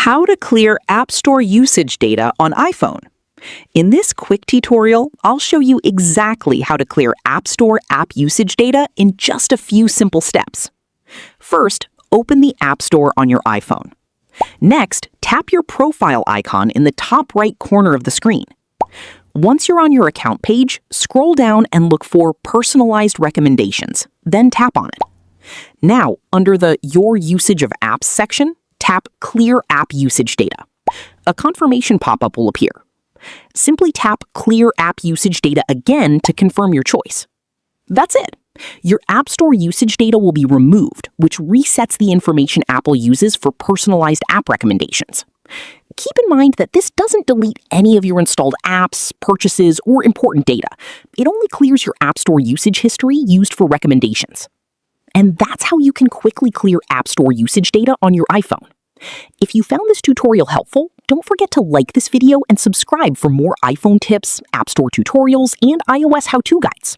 How to clear App Store usage data on iPhone. In this quick tutorial, I'll show you exactly how to clear App Store app usage data in just a few simple steps. First, open the App Store on your iPhone. Next, tap your profile icon in the top right corner of the screen. Once you're on your account page, scroll down and look for Personalized Recommendations, then tap on it. Now, under the Your Usage of Apps section, tap Clear App Usage Data. A confirmation pop-up will appear. Simply tap Clear App Usage Data again to confirm your choice. That's it. Your App Store usage data will be removed, which resets the information Apple uses for personalized app recommendations. Keep in mind that this doesn't delete any of your installed apps, purchases, or important data. It only clears your App Store usage history used for recommendations. And that's how you can quickly clear App Store usage data on your iPhone. If you found this tutorial helpful, don't forget to like this video and subscribe for more iPhone tips, App Store tutorials, and iOS how-to guides.